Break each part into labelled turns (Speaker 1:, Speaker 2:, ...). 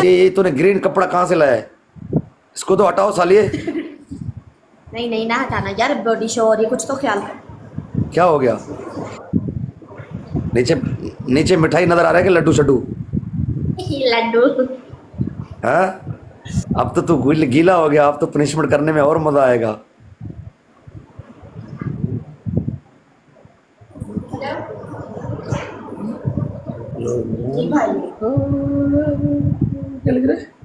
Speaker 1: ये तूने ग्रीन कपड़ा कहाँ से लाया है? इसको तो हटाओ सालिए।
Speaker 2: नहीं नहीं ना हटाना यार, बॉडी शो हो रही है, कुछ तो ख्याल कर।
Speaker 1: क्या हो गया? नीचे नीचे मिठाई नजर आ रहा है कि लड्डू शड्डू?
Speaker 2: लड्डू।
Speaker 1: हाँ, अब तो तू गीला हो गया, अब तो पनिशमेंट करने में और मजा आएगा। क्या लग रहा है?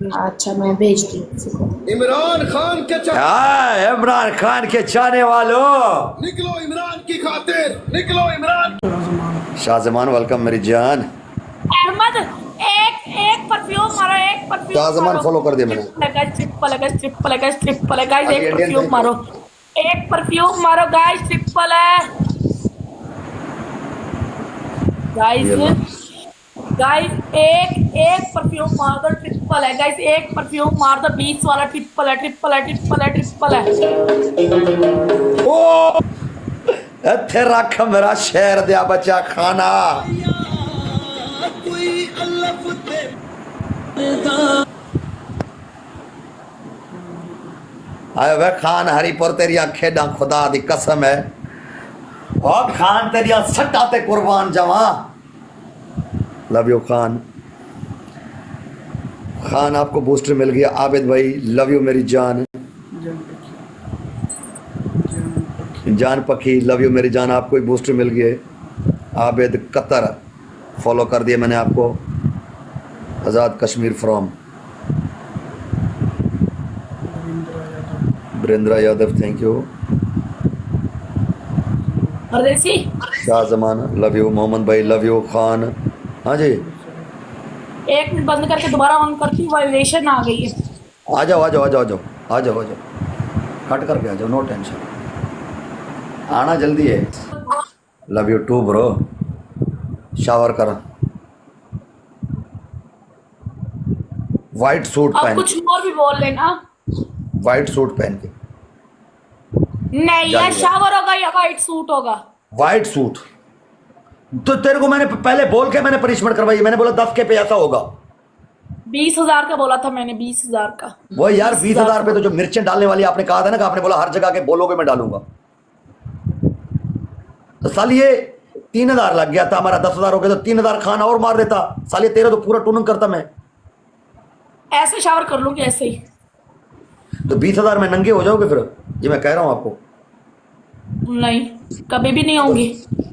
Speaker 2: अच्छा मैं भेजती हूँ।
Speaker 3: इमरान खान के
Speaker 1: इमरान खान के चाहने वालों,
Speaker 3: निकलो इमरान की खातिर, निकलो इमरान।
Speaker 1: शाहजमान वेलकम मेरी जान।
Speaker 4: अहमद एक परफ्यूम मारो, एक परफ्यूम
Speaker 1: शाहजमान फॉलो कर दिया मैंने।
Speaker 4: ट्रिपल है गाइस, एक परफ्यूम मारो, एक परफ्यूम मारो गाइस, ट्रिपल है गाइस, एक परफ्यूम मार दो, ट्रिपल है गाइस, एक परफ्यूम मार दो, 20 वाला ट्रिपल है, ट्रिपल है, ट्रिपल है, ट्रिपल है।
Speaker 1: ओ इत्थे रख मेरा शहर दिया बच्चा खाना। आए वे खान हरीपुर तेरिया खेडा खुदा दी कसम है, और खान तेरिया सट्टा ते कुर्बान जावा। Love you Khan. खान आपको बूस्टर मिल गया। आबिद भाई लव यू मेरी जान। जान पखी लव यू मेरी जान, आपको ही बूस्टर मिल गया। आबिद कतर फॉलो कर दिया मैंने आपको। Azad Kashmir from Barindra Yadav, thank you.
Speaker 4: Pardesi
Speaker 1: Shahzaman love you. Mohammad भाई लव यू। खान हाँ जी,
Speaker 4: एक मिनट बंद करके दोबारा ऑन करती हूँ, वाइब्रेशन आ गई है।
Speaker 1: आ जाओ आ जाओ आ जाओ आ जाओ आ जाओ आ जाओ, कट करके आ जाओ, नो टेंशन, आना जल्दी है। Love you too bro. Shower कर, वाइट सूट
Speaker 4: अब
Speaker 1: पहन
Speaker 4: कुछ और भी बोल लेना।
Speaker 1: वाइट सूट पहन के।
Speaker 4: नहीं, या शावर होगा या वाइट सूट होगा।
Speaker 1: वाइट सूट तो तेरे को मैंने पहले बोल के मैंने पनिशमेंट करवाई। मैंने बोला 10 के पे ऐसा होगा।
Speaker 4: 20,000 का बोला था मैंने, 20,000 का।
Speaker 1: वो यार 20,000 पे तो जो मिर्चें डालने वाली आपने कहा था ना, कि आपने बोला हर जगह के बोलोगे मैं डालूंगा, तो साल ये 3,000 लग गया था हमारा। 10,000 हो गया तो 3,000 खाना और मार देता साल, ये तेरा तो पूरा टूर्नामेंट करता मैं।
Speaker 4: ऐसे शावर कर लूंगी ऐसे ही।
Speaker 1: तो 20,000 में नंगे हो जाओगे फिर, ये मैं कह रहा हूं आपको।
Speaker 4: नहीं, कभी भी नहीं होंगी।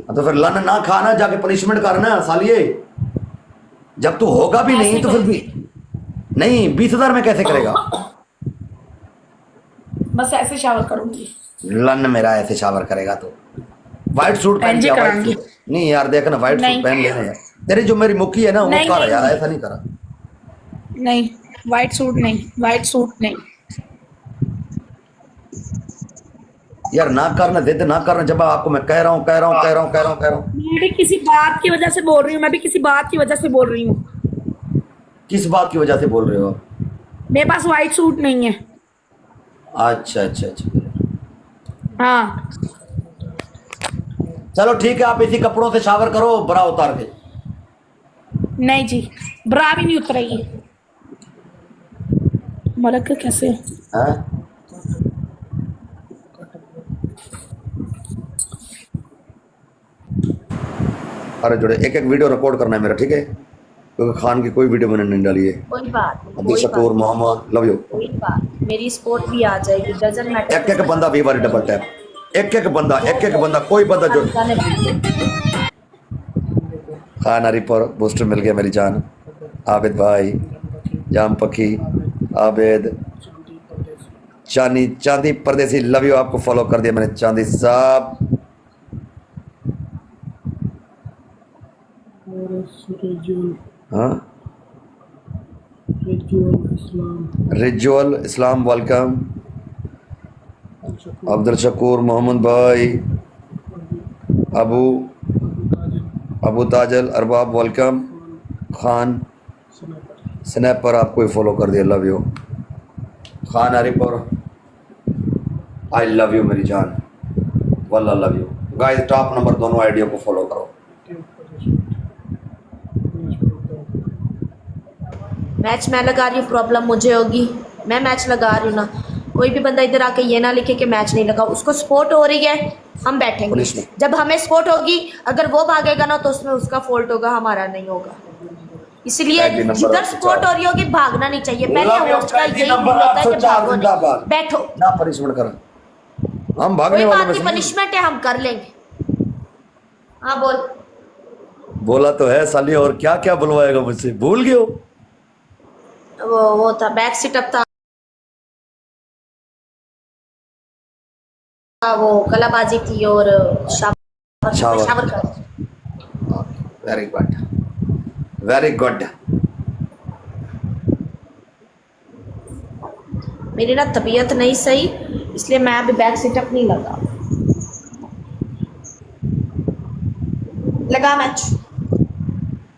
Speaker 1: तो फिर लन ना खाना, जाके पनिशमेंट करना सालिए। जब तू होगा भी नहीं तो फिर भी नहीं, 20,000 में कैसे करेगा?
Speaker 4: बस ऐसे शावर करूंगी।
Speaker 1: लन मेरा ऐसे शावर करेगा तो व्हाइट सूट पहन के। व्हाइट सूट नहीं यार, देखना व्हाइट सूट पहन लेना यार। तेरी जो मेरी मुक्की है ना वो करा यार, ऐसा नहीं करा।
Speaker 4: नहीं, व्हाइट सूट नहीं, व्हाइट सूट नहीं
Speaker 1: यार, ना करना देते ना करना। जब आपको मैं कह रहा हूँ
Speaker 4: मैं भी किसी बात की वजह से बोल रही हूँ, मैं भी किसी बात की वजह से बोल रही हूँ।
Speaker 1: किस बात की वजह से बोल रहे हो आप?
Speaker 4: मेरे पास व्हाइट सूट नहीं है।
Speaker 1: अच्छा अच्छा अच्छा,
Speaker 4: हाँ
Speaker 1: चलो ठीक है, आप इसी कपड़ों से शावर करो बरा उतार के।
Speaker 4: नहीं जी, ब्रा भी नहीं उतरेगी। मलक कैसे
Speaker 1: हैं? अरे जोड़े एक एक वीडियो रिकॉर्ड करना है मेरा, ठीक है? क्योंकि खान की कोई वीडियो मैंने नहीं डाली है।
Speaker 2: कोई बात नहीं,
Speaker 1: अब्दुल शकूर मोहम्मद लव यू।
Speaker 2: कोई बात, मेरी स्पोर्ट भी आ जाएगी, डजंट मैटर।
Speaker 1: एक एक बंदा भी बारी डबल टैप, एक एक बंदा कोई बंदा जो। खान हरी पर बूस्टर मिल गया मेरी जान। आबिद भाई, जाम पखी, आबिद, चांदी परदेसी लव यू, आपको फॉलो कर दिया मैंने चांदी साहब। हाँ, रिजुअल इस्लाम वेलकम। अब्दुल शकूर मोहम्मद भाई, अबू ताजल अरबाब वेलकम। खान स्नैपर आपको ही फॉलो कर दिया, love you. Khan Haripur I love you मेरी जान, वल्ला love you. Guys top number दोनों आईडिया को फॉलो करो।
Speaker 2: मैच मैं लगा रही हूँ, प्रॉब्लम मुझे होगी। मैं मैच लगा रही हूँ ना, कोई भी बंदा इधर आके ये ना लिखे कि मैच नहीं लगा। उसको स्पोर्ट हो रही है, हम बैठेंगे।
Speaker 1: Punishment.
Speaker 2: जब हमें स्पोर्ट होगी, अगर वो भागेगा ना तो उसमें उसका फॉल्ट होगा, हमारा नहीं होगा। इसलिए
Speaker 1: Tag the number
Speaker 2: जिधर
Speaker 1: of
Speaker 2: स्पोर्ट हो रही होगी भागना नहीं चाहिए। पहले
Speaker 1: Love you,
Speaker 2: होस्ट का
Speaker 1: tag the
Speaker 2: यही
Speaker 1: number
Speaker 2: रूल होता है कि
Speaker 1: 804
Speaker 2: भागो नहीं,
Speaker 1: जिंदाबाद।
Speaker 2: बैठो।
Speaker 1: ना पनिशमेंट कर, हम
Speaker 2: कोई
Speaker 1: भागने
Speaker 2: बात
Speaker 1: वालों में
Speaker 2: नहीं,
Speaker 1: से नहीं।
Speaker 2: पनिशमेंट है, हम कर लेंगे। हाँ बोल।
Speaker 1: बोला तो है साली, और क्या क्या बुलवाएगा मुझसे, भूल गए हो?
Speaker 2: वो था बैक सिट अप था, वो कलाबाजी थी और
Speaker 1: शावर।
Speaker 2: शावर का।
Speaker 1: Very good, very good.
Speaker 2: मेरी ना तबीयत नहीं सही, इसलिए मैं अभी बैक सिटअप नहीं लगा मैच।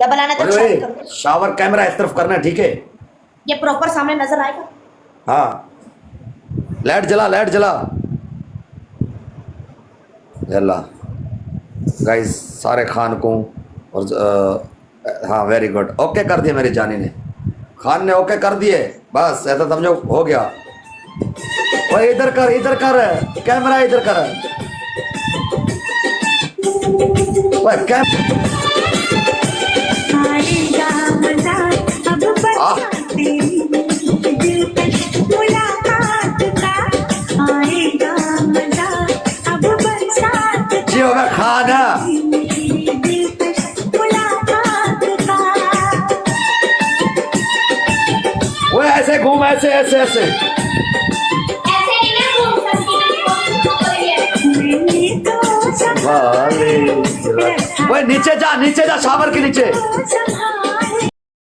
Speaker 2: डबल आने तक शावर कर दो।
Speaker 1: शावर कैमरा इस तरफ करना है, ठीक है?
Speaker 2: ये प्रॉपर सामने नजर आएगा।
Speaker 1: हाँ, लाइट जला, लाइट जला, जला। गाइस सारे खान को और हाँ वेरी गुड, ओके कर दिया मेरी जानी ने, खान ने ओके कर दिए, बस ऐसा समझो हो गया। ओए इधर कर, इधर कर, कैमरा इधर कर। ओए
Speaker 5: आएगा मजा अब बरसाते दिलकश मुलाकात का, आएगा मजा अब बरसात
Speaker 1: जी होगा खाना।
Speaker 5: दिलकश मुलाकात का।
Speaker 1: वो ऐसे घूम, ऐसे ऐसे ऐसे।
Speaker 2: ऐसे नहीं ना घूम सकती मैं,
Speaker 5: मैंने तो
Speaker 1: ओए नीचे जा, नीचे जा, शावर के नीचे।
Speaker 5: संभाला